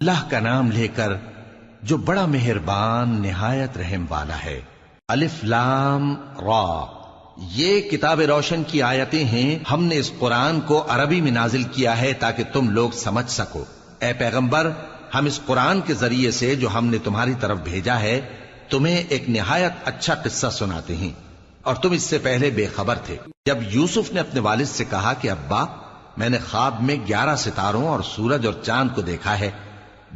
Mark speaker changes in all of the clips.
Speaker 1: اللہ کا نام لے کر جو بڑا مہربان نہایت رحم والا ہے۔ الف لام را، یہ کتاب روشن کی آیتیں ہیں۔ ہم نے اس قرآن کو عربی میں نازل کیا ہے تاکہ تم لوگ سمجھ سکو۔ اے پیغمبر، ہم اس قرآن کے ذریعے سے جو ہم نے تمہاری طرف بھیجا ہے تمہیں ایک نہایت اچھا قصہ سناتے ہیں، اور تم اس سے پہلے بے خبر تھے۔ جب یوسف نے اپنے والد سے کہا کہ ابا، میں نے خواب میں 11 ستاروں اور سورج اور چاند کو دیکھا ہے،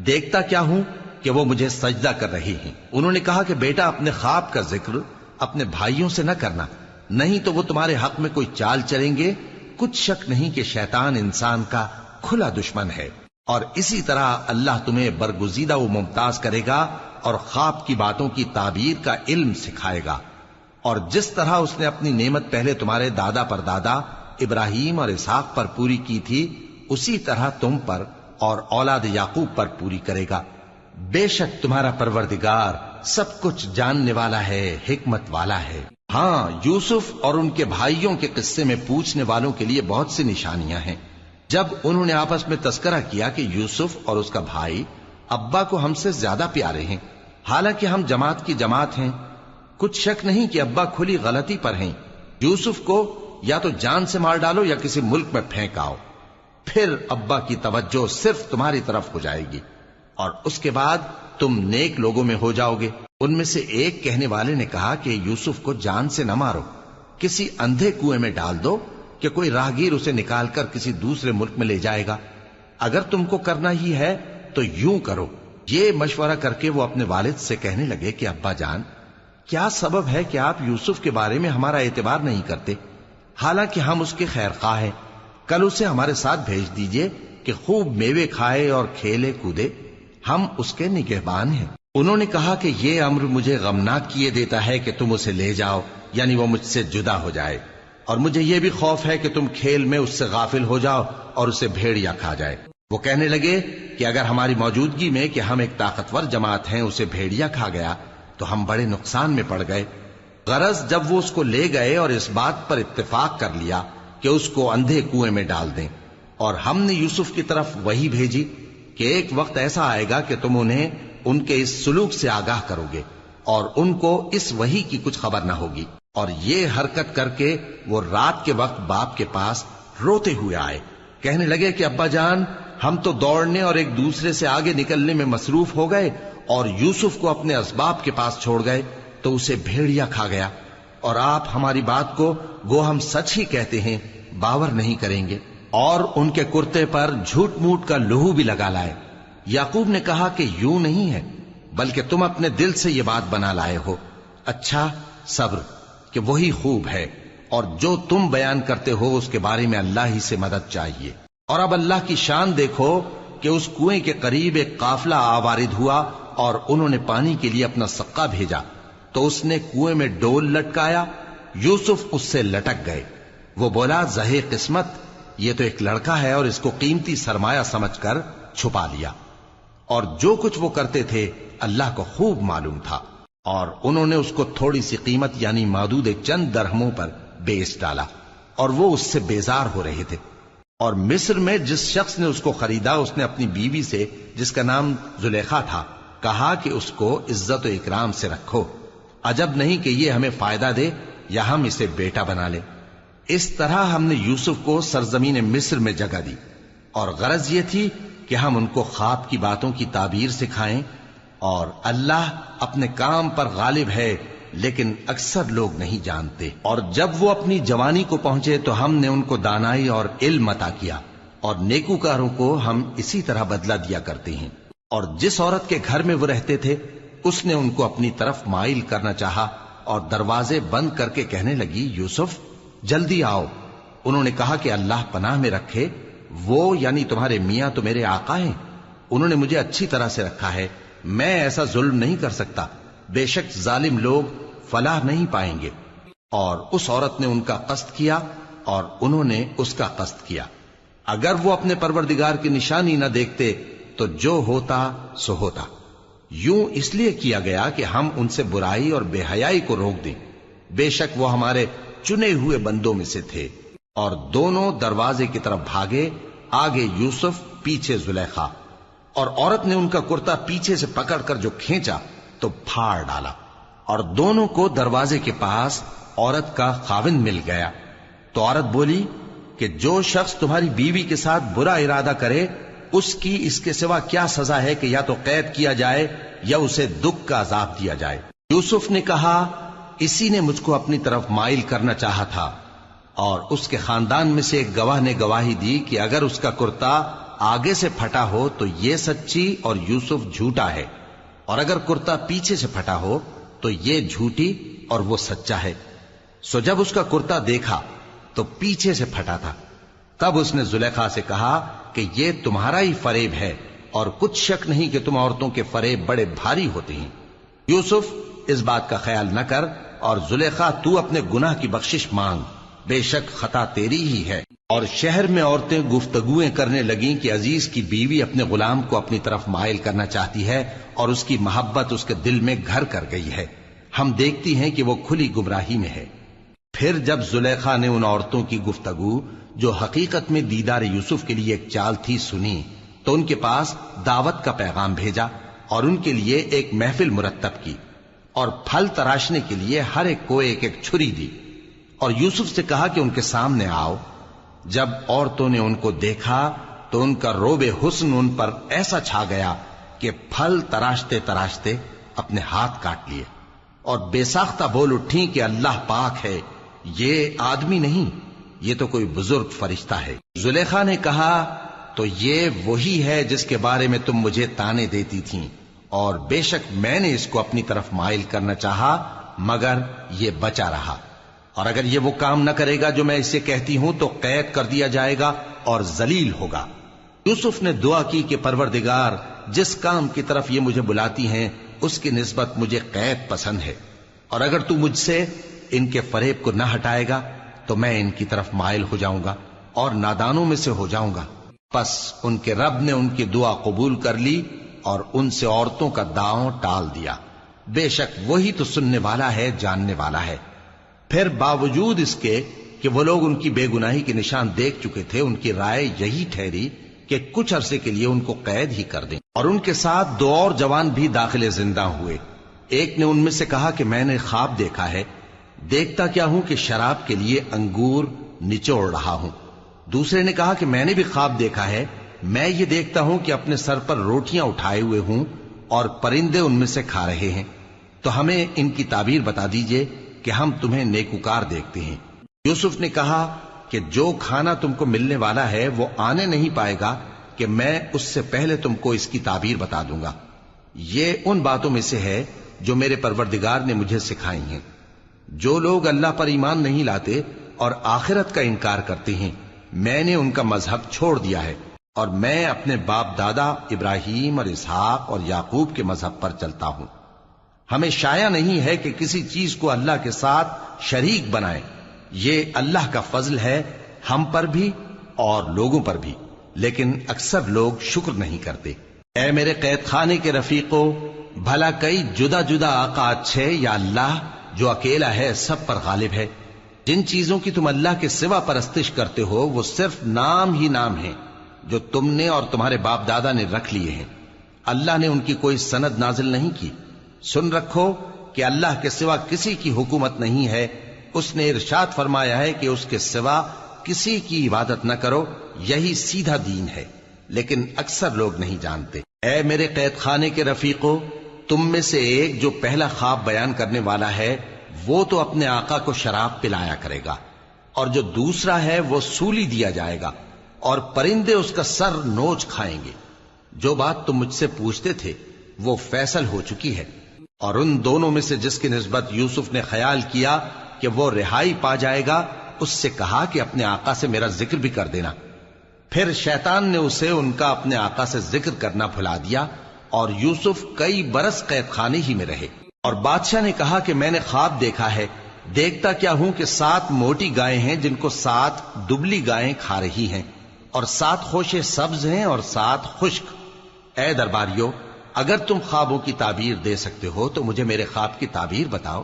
Speaker 1: دیکھتا کیا ہوں کہ وہ مجھے سجدہ کر رہی ہیں۔ انہوں نے کہا کہ بیٹا، اپنے خواب کا ذکر اپنے بھائیوں سے نہ کرنا، نہیں تو وہ تمہارے حق میں کوئی چال چلیں گے۔ کچھ شک نہیں کہ شیطان انسان کا کھلا دشمن ہے، اور اسی طرح اللہ تمہیں برگزیدہ و ممتاز کرے گا اور خواب کی باتوں کی تعبیر کا علم سکھائے گا، اور جس طرح اس نے اپنی نعمت پہلے تمہارے دادا پر دادا ابراہیم اور اسحاق پر پوری کی تھی، اسی طرح تم پر اور اولاد یعقوب پر پوری کرے گا۔ بے شک تمہارا پروردگار سب کچھ جاننے والا ہے، حکمت والا ہے۔ ہاں، یوسف اور ان کے بھائیوں کے قصے میں پوچھنے والوں کے لیے بہت سی نشانیاں ہیں۔ جب انہوں نے آپس میں تذکرہ کیا کہ یوسف اور اس کا بھائی ابا کو ہم سے زیادہ پیارے ہیں، حالانکہ ہم جماعت کی جماعت ہیں، کچھ شک نہیں کہ ابا کھلی غلطی پر ہیں۔ یوسف کو یا تو جان سے مار ڈالو یا کسی ملک میں پھینک آؤ، پھر ابا کی توجہ صرف تمہاری طرف ہو جائے گی، اور اس کے بعد تم نیک لوگوں میں ہو جاؤ گے۔ ان میں سے ایک کہنے والے نے کہا کہ یوسف کو جان سے نہ مارو، کسی اندھے کنویں میں ڈال دو کہ کوئی راہگیر اسے نکال کر کسی دوسرے ملک میں لے جائے گا۔ اگر تم کو کرنا ہی ہے تو یوں کرو۔ یہ مشورہ کر کے وہ اپنے والد سے کہنے لگے کہ ابا جان، کیا سبب ہے کہ آپ یوسف کے بارے میں ہمارا اعتبار نہیں کرتے، حالانکہ ہم اس کے خیر خواہ ہیں؟ کل اسے ہمارے ساتھ بھیج دیجئے کہ خوب میوے کھائے اور کھیلے کودے، ہم اس کے نگہبان ہیں۔ انہوں نے کہا کہ یہ امر مجھے غمناک کیے دیتا ہے کہ تم اسے لے جاؤ، یعنی وہ مجھ سے جدا ہو جائے، اور مجھے یہ بھی خوف ہے کہ تم کھیل میں اس سے غافل ہو جاؤ اور اسے بھیڑیا کھا جائے۔ وہ کہنے لگے کہ اگر ہماری موجودگی میں کہ ہم ایک طاقتور جماعت ہیں اسے بھیڑیا کھا گیا تو ہم بڑے نقصان میں پڑ گئے۔ غرض جب وہ اس کو لے گئے اور اس بات پر اتفاق کر لیا کہ اس کو اندھے کنویں میں ڈال دیں، اور ہم نے یوسف کی طرف وحی بھیجی کہ ایک وقت ایسا آئے گا کہ تم انہیں ان کے اس سلوک سے آگاہ کرو گے، اور ان کو اس وحی کی کچھ خبر نہ ہوگی۔ اور یہ حرکت کر کے وہ رات کے وقت باپ کے پاس روتے ہوئے آئے، کہنے لگے کہ ابا جان، ہم تو دوڑنے اور ایک دوسرے سے آگے نکلنے میں مصروف ہو گئے اور یوسف کو اپنے اسباب کے پاس چھوڑ گئے تو اسے بھیڑیا کھا گیا، اور آپ ہماری بات کو گو ہم سچ ہی کہتے ہیں باور نہیں کریں گے۔ اور ان کے کرتے پر جھوٹ موٹ کا لہو بھی لگا لائے۔ یعقوب نے کہا کہ یوں نہیں ہے، بلکہ تم اپنے دل سے یہ بات بنا لائے ہو۔ اچھا، صبر، کہ وہی خوب ہے، اور جو تم بیان کرتے ہو اس کے بارے میں اللہ ہی سے مدد چاہیے۔ اور اب اللہ کی شان دیکھو کہ اس کنویں کے قریب ایک قافلہ آوارد ہوا اور انہوں نے پانی کے لیے اپنا سقا بھیجا، تو اس نے کنویں میں ڈول لٹکایا، یوسف اس سے لٹک گئے۔ وہ بولا، زہے قسمت، یہ تو ایک لڑکا ہے، اور اس کو قیمتی سرمایہ سمجھ کر چھپا لیا۔ اور جو کچھ وہ کرتے تھے اللہ کو خوب معلوم تھا، اور انہوں نے اس کو تھوڑی سی قیمت یعنی مادود چند درہموں پر بیچ ڈالا، اور وہ اس سے بیزار ہو رہے تھے۔ اور مصر میں جس شخص نے اس کو خریدا، اس نے اپنی بیوی سے جس کا نام زلیخا تھا کہا کہ اس کو عزت و اکرام سے رکھو، عجب نہیں کہ یہ ہمیں فائدہ دے یا ہم اسے بیٹا بنا لیں۔ اس طرح ہم نے یوسف کو سرزمین مصر میں جگہ دی، اور غرض یہ تھی کہ ہم ان کو خواب کی باتوں کی تعبیر سکھائیں، اور اللہ اپنے کام پر غالب ہے لیکن اکثر لوگ نہیں جانتے۔ اور جب وہ اپنی جوانی کو پہنچے تو ہم نے ان کو دانائی اور علم عطا کیا، اور نیکوکاروں کو ہم اسی طرح بدلہ دیا کرتے ہیں۔ اور جس عورت کے گھر میں وہ رہتے تھے اس نے ان کو اپنی طرف مائل کرنا چاہا، اور دروازے بند کر کے کہنے لگی، یوسف جلدی آؤ۔ انہوں نے کہا کہ اللہ پناہ میں رکھے، وہ یعنی تمہارے میاں تو میرے آقا ہیں، انہوں نے مجھے اچھی طرح سے رکھا ہے، میں ایسا ظلم نہیں کر سکتا، بے شک ظالم لوگ فلاح نہیں پائیں گے۔ اور اس عورت نے ان کا قصد کیا اور انہوں نے اس کا قصد کیا۔ اگر وہ اپنے پروردگار کی نشانی نہ دیکھتے تو جو ہوتا سو ہوتا۔ یوں اس لیے کیا گیا کہ ہم ان سے برائی اور بے حیائی کو روک دیں، بے شک وہ ہمارے چنے ہوئے بندوں میں سے تھے۔ اور دونوں دروازے کی طرف بھاگے، آگے یوسف پیچھے زلیخا۔ اور عورت نے ان کا کرتا پیچھے سے پکڑ کر جو کھینچا تو پھاڑ ڈالا، اور دونوں کو دروازے کے پاس عورت کا خاوند مل گیا۔ تو عورت بولی کہ جو شخص تمہاری بیوی کے ساتھ برا ارادہ کرے اس کی اس کے سوا کیا سزا ہے کہ یا تو قید کیا جائے یا اسے دکھ کا عذاب دیا جائے۔ یوسف نے کہا اسی نے مجھ کو اپنی طرف مائل کرنا چاہا تھا، اور اس کے خاندان میں سے ایک گواہ نے گواہی دی کہ اگر اس کا کرتا آگے سے پھٹا ہو تو یہ سچی اور یوسف جھوٹا ہے، اور اگر کرتا پیچھے سے پھٹا ہو تو یہ جھوٹی اور وہ سچا ہے۔ سو جب اس کا کرتا دیکھا تو پیچھے سے پھٹا تھا، تب اس نے زلیخا سے کہا کہ یہ تمہارا ہی فریب ہے، اور کچھ شک نہیں کہ تم عورتوں کے فریب بڑے بھاری ہوتے ہیں۔ یوسف اس بات کا خیال نہ کر، اور زلیخا تو اپنے گناہ کی بخشش مانگ، بے شک خطا تیری ہی ہے۔ اور شہر میں عورتیں گفتگویں کرنے لگیں کہ عزیز کی بیوی اپنے غلام کو اپنی طرف مائل کرنا چاہتی ہے، اور اس کی محبت اس کے دل میں گھر کر گئی ہے، ہم دیکھتی ہیں کہ وہ کھلی گمراہی میں ہے۔ پھر جب زلیخا نے ان عورتوں کی گفتگو جو حقیقت میں دیدار یوسف کے لیے ایک چال تھی سنی، تو ان کے پاس دعوت کا پیغام بھیجا اور ان کے لیے ایک محفل مرتب کی، اور پھل تراشنے کے لیے ہر ایک کو ایک ایک چھری دی، اور یوسف سے کہا کہ ان کے سامنے آؤ۔ جب عورتوں نے ان کو دیکھا تو ان کا روب حسن ان پر ایسا چھا گیا کہ پھل تراشتے تراشتے اپنے ہاتھ کاٹ لیے، اور بے ساختہ بول اٹھیں کہ اللہ پاک ہے، یہ آدمی نہیں، یہ تو کوئی بزرگ فرشتہ ہے۔ زلیخا نے کہا تو یہ وہی ہے جس کے بارے میں تم مجھے تانے دیتی تھیں، اور بے شک میں نے اس کو اپنی طرف مائل کرنا چاہا مگر یہ بچا رہا، اور اگر یہ وہ کام نہ کرے گا جو میں اسے کہتی ہوں تو قید کر دیا جائے گا اور ذلیل ہوگا۔ یوسف نے دعا کی کہ پروردگار جس کام کی طرف یہ مجھے بلاتی ہیں اس کی نسبت مجھے قید پسند ہے، اور اگر تو مجھ سے ان کے فریب کو نہ ہٹائے گا تو میں ان کی طرف مائل ہو جاؤں گا اور نادانوں میں سے ہو جاؤں گا۔ پس ان کے رب نے ان کی دعا قبول کر لی اور ان سے عورتوں کا داؤں ٹال دیا، بے شک وہی تو سننے والا ہے، جاننے والا ہے۔ پھر باوجود اس کے کہ وہ لوگ ان کی بے گناہی کے نشان دیکھ چکے تھے، ان کی رائے یہی ٹھہری کہ کچھ عرصے کے لیے ان کو قید ہی کر دیں، اور ان کے ساتھ دو اور جوان بھی داخل زندہ ہوئے۔ ایک نے ان میں سے کہا کہ میں نے خواب دیکھا ہے، دیکھتا کیا ہوں کہ شراب کے لیے انگور نچوڑ رہا ہوں۔ دوسرے نے کہا کہ میں نے بھی خواب دیکھا ہے، میں یہ دیکھتا ہوں کہ اپنے سر پر روٹیاں اٹھائے ہوئے ہوں اور پرندے ان میں سے کھا رہے ہیں، تو ہمیں ان کی تعبیر بتا دیجئے کہ ہم تمہیں نیکوکار دیکھتے ہیں۔ یوسف نے کہا کہ جو کھانا تم کو ملنے والا ہے وہ آنے نہیں پائے گا کہ میں اس سے پہلے تم کو اس کی تعبیر بتا دوں گا۔ یہ ان باتوں میں سے ہے جو میرے پروردگار نے مجھے سکھائی ہیں۔ جو لوگ اللہ پر ایمان نہیں لاتے اور آخرت کا انکار کرتے ہیں، میں نے ان کا مذہب چھوڑ دیا ہے، اور میں اپنے باپ دادا ابراہیم اور اسحاق اور یعقوب کے مذہب پر چلتا ہوں۔ ہمیں شایع نہیں ہے کہ کسی چیز کو اللہ کے ساتھ شریک بنائیں، یہ اللہ کا فضل ہے ہم پر بھی اور لوگوں پر بھی، لیکن اکثر لوگ شکر نہیں کرتے۔ اے میرے قید خانے کے رفیقو، بھلا کئی جدا جدا آقا اچھے یا اللہ جو اکیلا ہے سب پر غالب ہے؟ جن چیزوں کی تم اللہ کے سوا پرستش کرتے ہو وہ صرف نام ہی نام ہیں جو تم نے اور تمہارے باپ دادا نے رکھ لیے ہیں، اللہ نے ان کی کوئی سند نازل نہیں کی۔ سن رکھو کہ اللہ کے سوا کسی کی حکومت نہیں ہے، اس نے ارشاد فرمایا ہے کہ اس کے سوا کسی کی عبادت نہ کرو، یہی سیدھا دین ہے، لیکن اکثر لوگ نہیں جانتے۔ اے میرے قید خانے کے رفیقو، تم میں سے ایک جو پہلا خواب بیان کرنے والا ہے وہ تو اپنے آقا کو شراب پلایا کرے گا، اور جو دوسرا ہے وہ سولی دیا جائے گا اور پرندے اس کا سر نوچ کھائیں گے۔ جو بات تم مجھ سے پوچھتے تھے وہ فیصل ہو چکی ہے، اور ان دونوں میں سے جس کی نسبت یوسف نے خیال کیا کہ وہ رہائی پا جائے گا اس سے کہا کہ اپنے آقا سے میرا ذکر بھی کر دینا۔ پھر شیطان نے اسے ان کا اپنے آقا سے ذکر کرنا بھلا دیا، اور یوسف کئی برس قید خانے ہی میں رہے۔ اور بادشاہ نے کہا کہ میں نے خواب دیکھا ہے، دیکھتا کیا ہوں کہ 7 موٹی گائیں ہیں جن کو 7 دبلی گائیں کھا رہی ہیں، اور 7 خوشے سبز ہیں اور 7 خشک۔ اے درباریو، اگر تم خوابوں کی تعبیر دے سکتے ہو تو مجھے میرے خواب کی تعبیر بتاؤ۔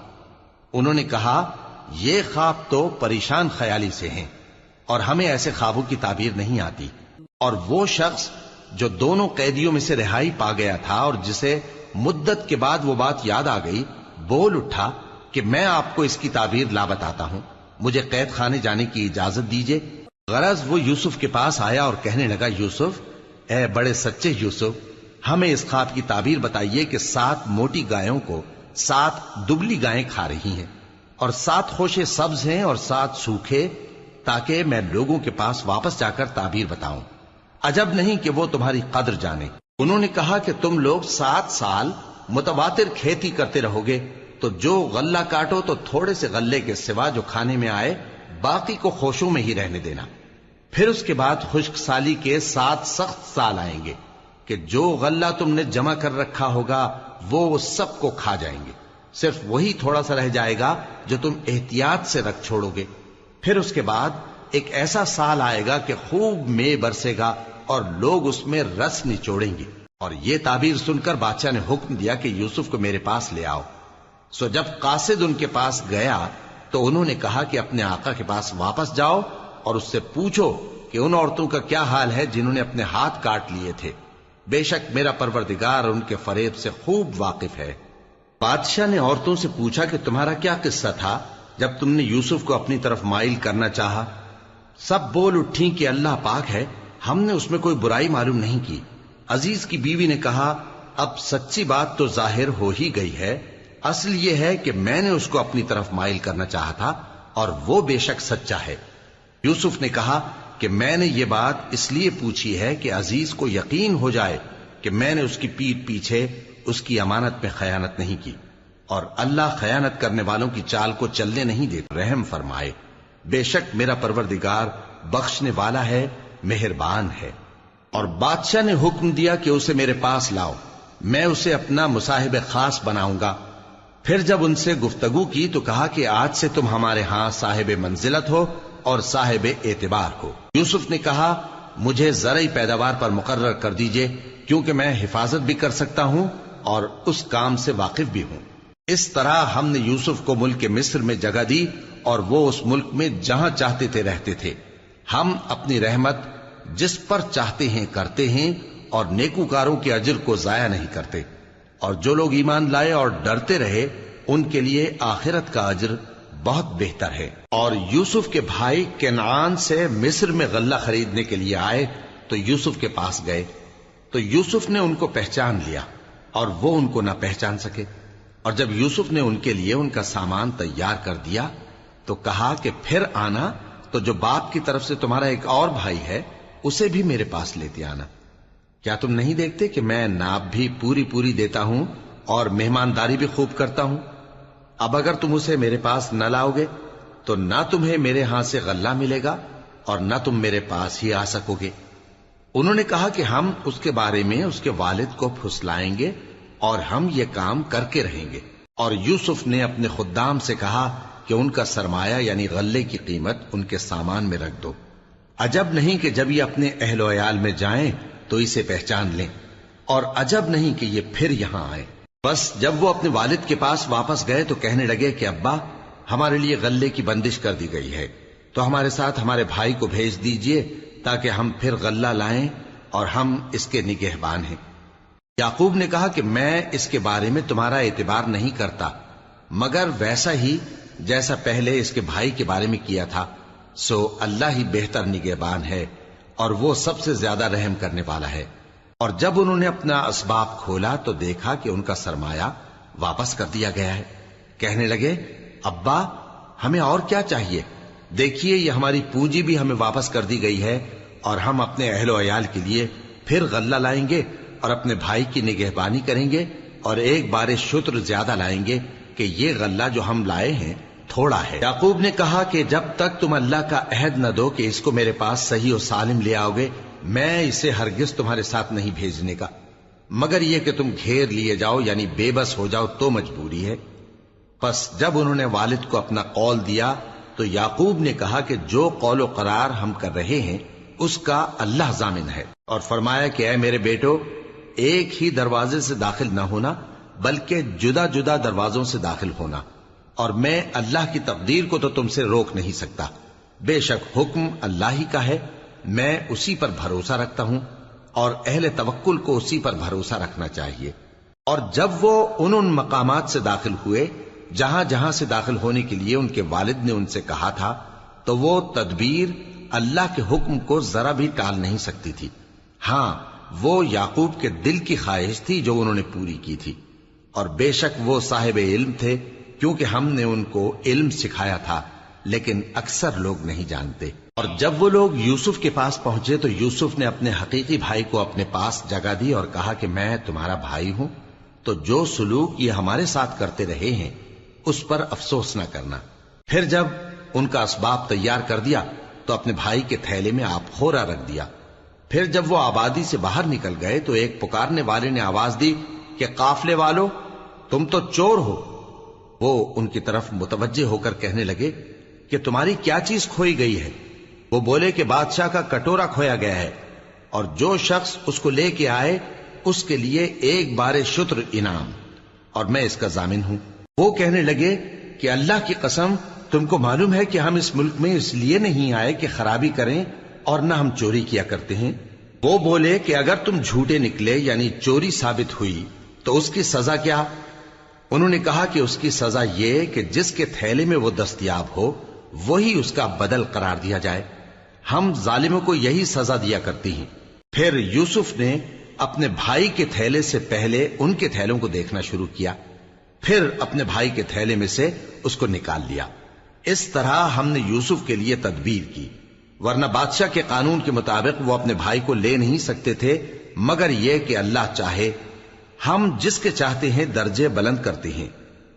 Speaker 1: انہوں نے کہا یہ خواب تو پریشان خیالی سے ہیں، اور ہمیں ایسے خوابوں کی تعبیر نہیں آتی۔ اور وہ شخص جو دونوں قیدیوں میں سے رہائی پا گیا تھا اور جسے مدت کے بعد وہ بات یاد آ گئی، بول اٹھا کہ میں آپ کو اس کی تعبیر لا بتاتا ہوں، مجھے قید خانے جانے کی اجازت دیجیے۔ غرض وہ یوسف کے پاس آیا اور کہنے لگا، یوسف، اے بڑے سچے یوسف، ہمیں اس خواب کی تعبیر بتائیے کہ 7 موٹی گایوں کو 7 دبلی گائیں کھا رہی ہیں، اور 7 خوشے سبز ہیں اور 7 سوکھے، تاکہ میں لوگوں کے پاس واپس جا کر تعبیر بتاؤں۔ عجب نہیں کہ وہ تمہاری قدر جانے۔ انہوں نے کہا کہ تم لوگ 7 سال متواتر کھیتی کرتے رہو گے، تو جو غلہ کاٹو تو تھوڑے سے غلے کے سوا جو کھانے میں آئے باقی کو خوشوں میں ہی رہنے دینا۔ پھر اس کے بعد خشک سالی کے 7 سخت سال آئیں گے کہ جو غلہ تم نے جمع کر رکھا ہوگا وہ سب کو کھا جائیں گے، صرف وہی تھوڑا سا رہ جائے گا جو تم احتیاط سے رکھ چھوڑو گے۔ پھر اس کے بعد ایک ایسا سال آئے گا کہ خوب مے برسے گا اور لوگ اس میں رس نچوڑیں گے۔ اور یہ تعبیر سن کر بادشاہ نے حکم دیا کہ یوسف کو میرے پاس لے آؤ۔ سو جب قاصد ان کے پاس گیا تو انہوں نے کہا کہ اپنے آقا کے پاس واپس جاؤ اور اس سے پوچھو کہ ان عورتوں کا کیا حال ہے جنہوں نے اپنے ہاتھ کاٹ لیے تھے، بے شک میرا پروردگار ان کے فریب سے خوب واقف ہے۔ بادشاہ نے عورتوں سے پوچھا کہ تمہارا کیا قصہ تھا جب تم نے یوسف کو اپنی طرف مائل کرنا چاہا؟ سب بول اٹھیں کہ اللہ پاک ہے، ہم نے اس میں کوئی برائی معلوم نہیں کی۔ عزیز کی بیوی نے کہا، اب سچی بات تو ظاہر ہو ہی گئی ہے، اصل یہ ہے کہ میں نے اس کو اپنی طرف مائل کرنا چاہا تھا اور وہ بے شک سچا ہے۔ یوسف نے کہا کہ میں نے یہ بات اس لیے پوچھی ہے کہ عزیز کو یقین ہو جائے کہ میں نے اس کی پیٹھ پیچھے اس کی امانت میں خیانت نہیں کی، اور اللہ خیانت کرنے والوں کی چال کو چلنے نہیں دیتا۔ رحم فرمائے، بے شک میرا پروردگار بخشنے والا ہے، مہربان ہے۔ اور بادشاہ نے حکم دیا کہ اسے میرے پاس لاؤ، میں اسے اپنا مصاحب خاص بناؤں گا۔ پھر جب ان سے گفتگو کی تو کہا کہ آج سے تم ہمارے ہاں صاحب منزلت ہو اور صاحب اعتبار ہو۔ یوسف نے کہا، مجھے زرعی پیداوار پر مقرر کر دیجئے، کیونکہ میں حفاظت بھی کر سکتا ہوں اور اس کام سے واقف بھی ہوں۔ اس طرح ہم نے یوسف کو ملک مصر میں جگہ دی اور وہ اس ملک میں جہاں چاہتے تھے رہتے تھے۔ ہم اپنی رحمت جس پر چاہتے ہیں کرتے ہیں اور نیکوکاروں کے اجر کو ضائع نہیں کرتے، اور جو لوگ ایمان لائے اور ڈرتے رہے ان کے لیے آخرت کا اجر بہت بہتر ہے۔ اور یوسف کے بھائی کنعان سے مصر میں غلہ خریدنے کے لیے آئے تو یوسف کے پاس گئے، تو یوسف نے ان کو پہچان لیا اور وہ ان کو نہ پہچان سکے۔ اور جب یوسف نے ان کے لیے ان کا سامان تیار کر دیا تو کہا کہ پھر آنا تو جو باپ کی طرف سے تمہارا ایک اور بھائی ہے اسے بھی میرے پاس لیتے آنا۔ کیا تم نہیں دیکھتے کہ میں ناب بھی پوری پوری دیتا ہوں اور مہمانداری بھی خوب کرتا ہوں؟ اب اگر تم اسے میرے پاس نہ لاؤ گے تو نہ تمہیں میرے ہاں سے غلہ ملے گا اور نہ تم میرے پاس ہی آ سکو گے۔ انہوں نے کہا کہ ہم اس کے بارے میں اس کے والد کو پھسلائیں گے اور ہم یہ کام کر کے رہیں گے۔ اور یوسف نے اپنے خدام سے کہا کہ ان کا سرمایہ یعنی غلے کی قیمت ان کے سامان میں رکھ دو۔ عجب نہیں کہ جب یہ اپنے اہل و عیال میں جائیں تو اسے پہچان لیں، اور عجب نہیں کہ یہ پھر یہاں آئے۔ بس جب وہ اپنے والد کے پاس واپس گئے تو کہنے لگے کہ ابا، ہمارے لیے غلے کی بندش کر دی گئی ہے، تو ہمارے ساتھ ہمارے بھائی کو بھیج دیجئے تاکہ ہم پھر غلہ لائیں اور ہم اس کے نگہبان ہیں۔ یعقوب نے کہا کہ میں اس کے بارے میں تمہارا اعتبار نہیں کرتا، مگر ویسا ہی جیسا پہلے اس کے بھائی کے بارے میں کیا تھا، سو اللہ ہی بہتر نگہبان ہے اور وہ سب سے زیادہ رحم کرنے والا ہے۔ اور جب انہوں نے اپنا اسباب کھولا تو دیکھا کہ ان کا سرمایہ واپس کر دیا گیا ہے۔ کہنے لگے، ابا ہمیں اور کیا چاہیے؟ دیکھیے یہ ہماری پونجی بھی ہمیں واپس کر دی گئی ہے، اور ہم اپنے اہل و عیال کے لیے پھر غلہ لائیں گے اور اپنے بھائی کی نگہبانی کریں گے، اور ایک بار شتر زیادہ لائیں گے کہ یہ غلہ جو ہم لائے ہیں تھوڑا ہے۔ یعقوب نے کہا کہ جب تک تم اللہ کا عہد نہ دو کہ اس کو میرے پاس صحیح و سالم لے آؤ گے، میں اسے ہرگز تمہارے ساتھ نہیں بھیجنے کا، مگر یہ کہ تم گھیر لیے جاؤ یعنی بے بس ہو جاؤ تو مجبوری ہے۔ پس جب انہوں نے والد کو اپنا قول دیا تو یعقوب نے کہا کہ جو قول و قرار ہم کر رہے ہیں اس کا اللہ ضامن ہے، اور فرمایا کہ اے میرے بیٹو، ایک ہی دروازے سے داخل نہ ہونا بلکہ جدا جدا دروازوں سے داخل ہونا، اور میں اللہ کی تقدیر کو تو تم سے روک نہیں سکتا۔ بے شک حکم اللہ ہی کا ہے، میں اسی پر بھروسہ رکھتا ہوں، اور اہل توکل کو اسی پر بھروسہ رکھنا چاہیے۔ اور جب وہ ان مقامات سے داخل ہوئے جہاں جہاں سے داخل ہونے کے لیے ان کے والد نے ان سے کہا تھا، تو وہ تدبیر اللہ کے حکم کو ذرا بھی ٹال نہیں سکتی تھی۔ ہاں، وہ یعقوب کے دل کی خواہش تھی جو انہوں نے پوری کی تھی، اور بے شک وہ صاحب علم تھے، کیونکہ ہم نے ان کو علم سکھایا تھا، لیکن اکثر لوگ نہیں جانتے۔ اور جب وہ لوگ یوسف کے پاس پہنچے تو یوسف نے اپنے حقیقی بھائی کو اپنے پاس جگہ دی اور کہا کہ میں تمہارا بھائی ہوں، تو جو سلوک یہ ہمارے ساتھ کرتے رہے ہیں اس پر افسوس نہ کرنا۔ پھر جب ان کا اسباب تیار کر دیا تو اپنے بھائی کے تھیلے میں آپ خورا رکھ دیا۔ پھر جب وہ آبادی سے باہر نکل گئے تو ایک پکارنے والے نے آواز دی کہ قافلے والو، تم تو چور ہو۔ وہ ان کی طرف متوجہ ہو کر کہنے لگے کہ تمہاری کیا چیز کھوئی گئی ہے؟ وہ بولے کہ بادشاہ کا کٹورا کھویا گیا ہے، اور جو شخص اس کو لے کے آئے اس کے لیے ایک بار شتر انعام، اور میں اس کا ضامن ہوں۔ وہ کہنے لگے کہ اللہ کی قسم، تم کو معلوم ہے کہ ہم اس ملک میں اس لیے نہیں آئے کہ خرابی کریں اور نہ ہم چوری کیا کرتے ہیں۔ وہ بولے کہ اگر تم جھوٹے نکلے یعنی چوری ثابت ہوئی تو اس کی سزا کیا؟ انہوں نے کہا کہ اس کی سزا یہ کہ جس کے تھیلے میں وہ دستیاب ہو وہی اس کا بدل قرار دیا جائے۔ ہم ظالموں کو یہی سزا دیا کرتی ہیں۔ پھر یوسف نے اپنے بھائی کے تھیلے سے پہلے ان کے تھیلوں کو دیکھنا شروع کیا، پھر اپنے بھائی کے تھیلے میں سے اس کو نکال لیا۔ اس طرح ہم نے یوسف کے لیے تدبیر کی، ورنہ بادشاہ کے قانون کے مطابق وہ اپنے بھائی کو لے نہیں سکتے تھے مگر یہ کہ اللہ چاہے۔ ہم جس کے چاہتے ہیں درجے بلند کرتے ہیں،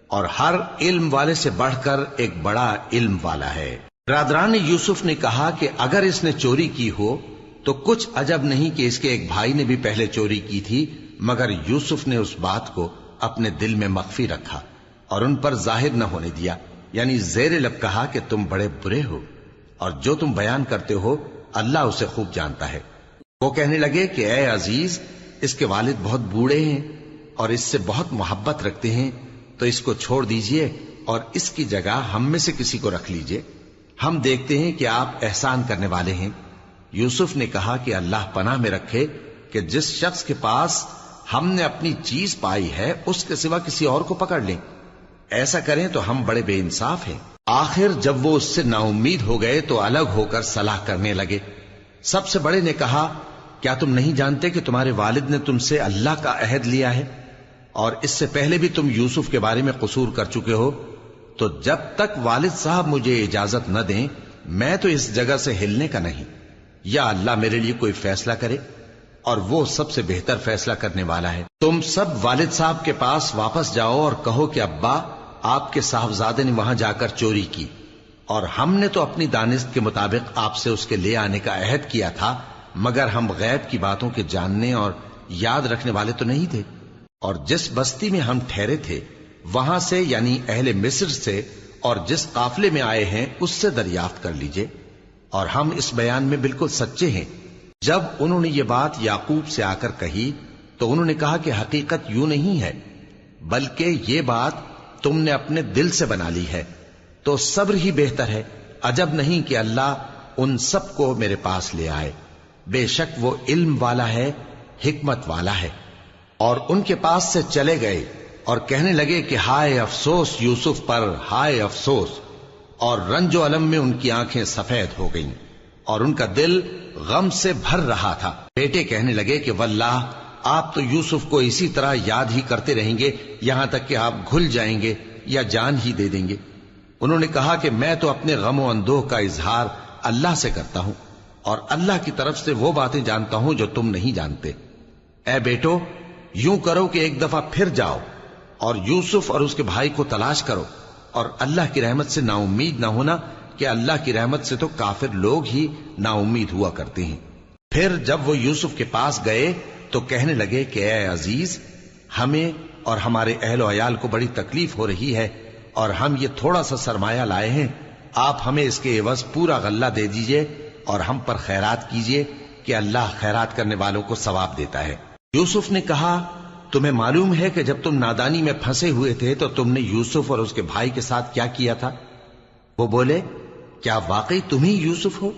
Speaker 1: اور ہر علم والے سے بڑھ کر ایک بڑا علم والا ہے۔ برادران یوسف نے کہا کہ اگر اس نے چوری کی ہو تو کچھ عجب نہیں کہ اس کے ایک بھائی نے بھی پہلے چوری کی تھی، مگر یوسف نے اس بات کو اپنے دل میں مخفی رکھا اور ان پر ظاہر نہ ہونے دیا، یعنی زیر لب کہا کہ تم بڑے برے ہو، اور جو تم بیان کرتے ہو اللہ اسے خوب جانتا ہے۔ وہ کہنے لگے کہ اے عزیز، اس کے والد بہت بوڑھے ہیں اور اس سے بہت محبت رکھتے ہیں، تو اس کو چھوڑ دیجئے اور اس کی جگہ ہم میں سے کسی کو رکھ لیجئے، ہم دیکھتے ہیں کہ آپ احسان کرنے والے ہیں۔ یوسف نے کہا کہ اللہ پناہ میں رکھے کہ جس شخص کے پاس ہم نے اپنی چیز پائی ہے اس کے سوا کسی اور کو پکڑ لیں، ایسا کریں تو ہم بڑے بے انصاف ہیں۔ آخر جب وہ اس سے نا امید ہو گئے تو الگ ہو کر صلاح کرنے لگے۔ سب سے بڑے نے کہا، کیا تم نہیں جانتے کہ تمہارے والد نے تم سے اللہ کا عہد لیا ہے، اور اس سے پہلے بھی تم یوسف کے بارے میں قصور کر چکے ہو؟ تو جب تک والد صاحب مجھے اجازت نہ دیں میں تو اس جگہ سے ہلنے کا نہیں، یا اللہ میرے لیے کوئی فیصلہ کرے، اور وہ سب سے بہتر فیصلہ کرنے والا ہے۔ تم سب والد صاحب کے پاس واپس جاؤ اور کہو کہ ابا، آپ کے صاحبزادے نے وہاں جا کر چوری کی، اور ہم نے تو اپنی دانست کے مطابق آپ سے اس کے لے آنے کا عہد کیا تھا، مگر ہم غیب کی باتوں کے جاننے اور یاد رکھنے والے تو نہیں تھے، اور جس بستی میں ہم ٹھہرے تھے وہاں سے یعنی اہل مصر سے اور جس قافلے میں آئے ہیں اس سے دریافت کر لیجئے، اور ہم اس بیان میں بالکل سچے ہیں۔ جب انہوں نے یہ بات یعقوب سے آ کر کہی تو انہوں نے کہا کہ حقیقت یوں نہیں ہے، بلکہ یہ بات تم نے اپنے دل سے بنا لی ہے، تو صبر ہی بہتر ہے۔ عجب نہیں کہ اللہ ان سب کو میرے پاس لے آئے، بے شک وہ علم والا ہے، حکمت والا ہے۔ اور ان کے پاس سے چلے گئے اور کہنے لگے کہ ہائے افسوس یوسف پر، ہائے افسوس، اور رنج و الم میں ان کی آنکھیں سفید ہو گئیں اور ان کا دل غم سے بھر رہا تھا۔ بیٹے کہنے لگے کہ واللہ آپ تو یوسف کو اسی طرح یاد ہی کرتے رہیں گے یہاں تک کہ آپ گھل جائیں گے یا جان ہی دے دیں گے۔ انہوں نے کہا کہ میں تو اپنے غم و اندوہ کا اظہار اللہ سے کرتا ہوں، اور اللہ کی طرف سے وہ باتیں جانتا ہوں جو تم نہیں جانتے۔ اے بیٹو، یوں کرو کہ ایک دفعہ پھر جاؤ اور یوسف اور اس کے بھائی کو تلاش کرو، اور اللہ کی رحمت سے نا امید نہ ہونا کہ اللہ کی رحمت سے تو کافر لوگ ہی نا امید ہوا کرتے ہیں۔ پھر جب وہ یوسف کے پاس گئے تو کہنے لگے کہ اے عزیز، ہمیں اور ہمارے اہل و عیال کو بڑی تکلیف ہو رہی ہے، اور ہم یہ تھوڑا سا سرمایہ لائے ہیں، آپ ہمیں اس کے عوض پورا غلہ دے دیجئے اور ہم پر خیرات کیجئے کہ اللہ خیرات کرنے والوں کو ثواب دیتا ہے۔ یوسف نے کہا، تمہیں معلوم ہے کہ جب تم نادانی میں پھنسے ہوئے تھے تو تم نے یوسف اور اس کے بھائی کے ساتھ کیا کیا تھا؟ وہ بولے، کیا واقعی تم ہی یوسف ہو؟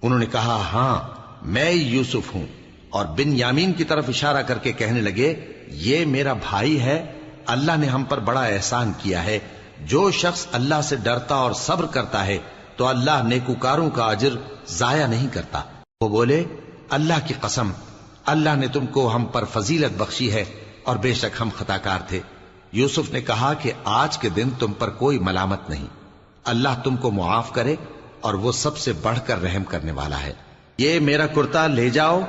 Speaker 1: انہوں نے کہا، ہاں میں یوسف ہوں، اور بن یامین کی طرف اشارہ کر کے کہنے لگے یہ میرا بھائی ہے، اللہ نے ہم پر بڑا احسان کیا ہے۔ جو شخص اللہ سے ڈرتا اور صبر کرتا ہے تو اللہ نیکوکاروں کا اجر ضائع نہیں کرتا۔ وہ بولے اللہ کی قسم، اللہ نے تم کو ہم پر فضیلت بخشی ہے اور بے شک ہم خطا کار تھے۔ یوسف نے کہا کہ آج کے دن تم پر کوئی ملامت نہیں، اللہ تم کو معاف کرے اور وہ سب سے بڑھ کر رحم کرنے والا ہے۔ یہ میرا کرتا لے جاؤ،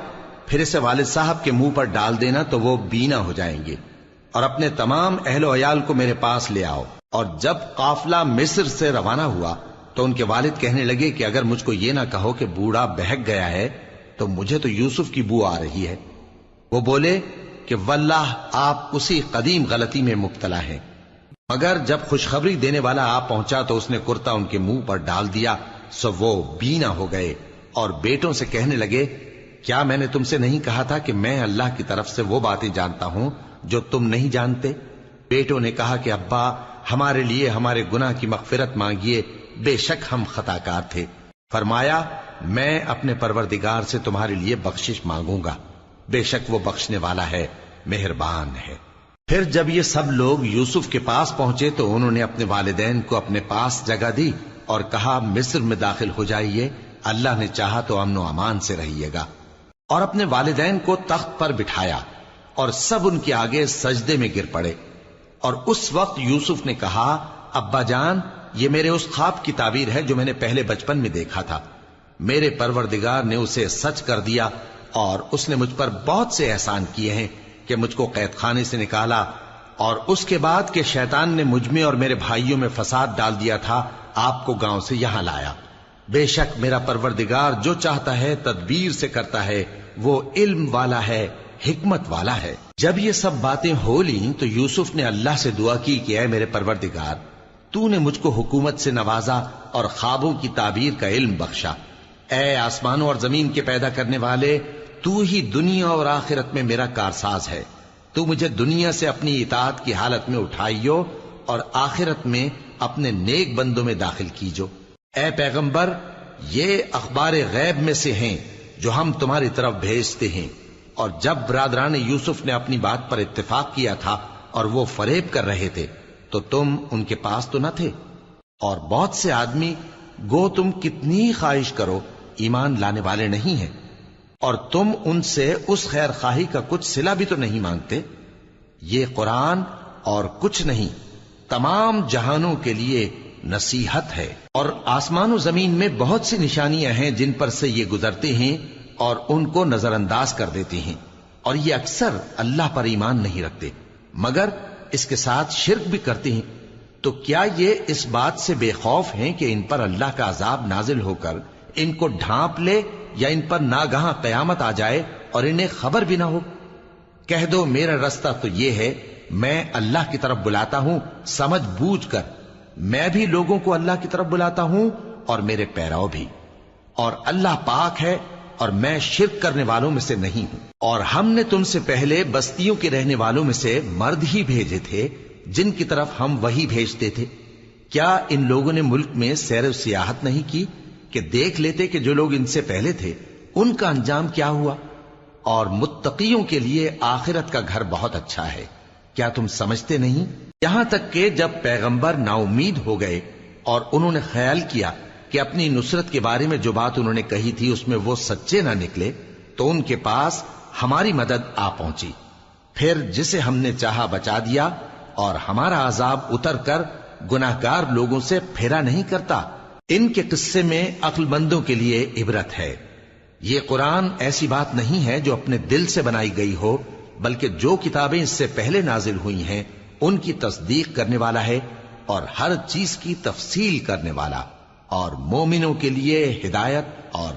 Speaker 1: پھر اسے والد صاحب کے منہ پر ڈال دینا تو وہ بینا ہو جائیں گے، اور اپنے تمام اہل و عیال کو میرے پاس لے آؤ۔ اور جب قافلہ مصر سے روانہ ہوا تو ان کے والد کہنے لگے کہ اگر مجھ کو یہ نہ کہو کہ بوڑھا بہک گیا ہے تو مجھے تو یوسف کی بو آ رہی ہے۔ وہ بولے کہ واللہ آپ اسی قدیم غلطی میں مبتلا ہیں۔ مگر جب خوشخبری دینے والا آپ پہنچا تو اس نے کرتا ان کے منہ پر ڈال دیا، سو وہ بینا ہو گئے اور بیٹوں سے کہنے لگے کیا میں نے تم سے نہیں کہا تھا کہ میں اللہ کی طرف سے وہ باتیں جانتا ہوں جو تم نہیں جانتے؟ بیٹوں نے کہا کہ ابا ہمارے لیے ہمارے گناہ کی مغفرت مانگیے، بے شک ہم خطا کار تھے۔ فرمایا میں اپنے پروردگار سے تمہارے لیے بخشش مانگوں گا، بے شک وہ بخشنے والا ہے، مہربان ہے۔ پھر جب یہ سب لوگ یوسف کے پاس پہنچے تو انہوں نے اپنے والدین کو اپنے پاس جگہ دی اور کہا مصر میں داخل ہو جائیے، اللہ نے چاہا تو امن و امان سے رہیے گا۔ اور اپنے والدین کو تخت پر بٹھایا اور سب ان کے آگے سجدے میں گر پڑے۔ اور اس وقت یوسف نے کہا ابا جان، یہ میرے اس خواب کی تعبیر ہے جو میں نے پہلے بچپن میں دیکھا تھا، میرے پروردگار نے اسے سچ کر دیا اور اس نے مجھ پر بہت سے احسان کیے ہیں کہ مجھ کو قید خانے سے نکالا، اور اس کے بعد کہ شیطان نے مجھ میں اور میرے بھائیوں میں فساد ڈال دیا تھا آپ کو گاؤں سے یہاں لایا۔ بے شک میرا پروردگار جو چاہتا ہے تدبیر سے کرتا ہے، وہ علم والا ہے، حکمت والا ہے۔ جب یہ سب باتیں ہو لیں تو یوسف نے اللہ سے دعا کی کہ اے میرے پروردگار، تو نے مجھ کو حکومت سے نوازا اور خوابوں کی تعبیر کا علم بخشا۔ اے آسمانوں اور زمین کے پیدا کرنے والے، تو ہی دنیا اور آخرت میں میرا کارساز ہے، تو مجھے دنیا سے اپنی اطاعت کی حالت میں اٹھائیو اور آخرت میں اپنے نیک بندوں میں داخل کیجو۔ اے پیغمبر، یہ اخبار غیب میں سے ہیں جو ہم تمہاری طرف بھیجتے ہیں۔ اور جب برادران یوسف نے اپنی بات پر اتفاق کیا تھا اور وہ فریب کر رہے تھے تو تم ان کے پاس تو نہ تھے، اور بہت سے آدمی گو تم کتنی خواہش کرو ایمان لانے والے نہیں ہیں، اور تم ان سے اس خیر خواہی کا کچھ صلہ بھی تو نہیں مانگتے۔ یہ قرآن اور کچھ نہیں تمام جہانوں کے لیے نصیحت ہے، اور آسمان و زمین میں بہت سی نشانیاں ہیں جن پر سے یہ گزرتے ہیں اور ان کو نظر انداز کر دیتے ہیں، اور یہ اکثر اللہ پر ایمان نہیں رکھتے مگر اس کے ساتھ شرک بھی کرتے ہیں۔ تو کیا یہ اس بات سے بے خوف ہیں کہ ان پر اللہ کا عذاب نازل ہو کر ان کو ڈھانپ لے، یا ان پر ناگہاں قیامت آ جائے اور انہیں خبر بھی نہ ہو؟ کہہ دو میرا رستہ تو یہ ہے، میں اللہ کی طرف بلاتا ہوں سمجھ بوجھ کر، میں بھی لوگوں کو اللہ کی طرف بلاتا ہوں اور میرے پیرو بھی، اور اللہ پاک ہے اور میں شرک کرنے والوں میں سے نہیں ہوں۔ اور ہم نے تم سے پہلے بستیوں کے رہنے والوں میں سے مرد ہی بھیجے تھے جن کی طرف ہم وہی بھیجتے تھے۔ کیا ان لوگوں نے ملک میں سیر و سیاحت نہیں کی کہ دیکھ لیتے کہ جو لوگ ان سے پہلے تھے ان کا انجام کیا ہوا؟ اور متقیوں کے لیے آخرت کا گھر بہت اچھا ہے، کیا تم سمجھتے نہیں؟ یہاں تک کہ جب پیغمبر نا امید ہو گئے اور انہوں نے خیال کیا کہ اپنی نصرت کے بارے میں جو بات انہوں نے کہی تھی اس میں وہ سچے نہ نکلے، تو ان کے پاس ہماری مدد آ پہنچی، پھر جسے ہم نے چاہا بچا دیا، اور ہمارا عذاب اتر کر گناہگار لوگوں سے پھیرا نہیں کرتا۔ ان کے قصے میں عقل مندوں کے لیے عبرت ہے۔ یہ قرآن ایسی بات نہیں ہے جو اپنے دل سے بنائی گئی ہو، بلکہ جو کتابیں اس سے پہلے نازل ہوئی ہیں ان کی تصدیق کرنے والا ہے اور ہر چیز کی تفصیل کرنے والا، اور مومنوں کے لیے ہدایت اور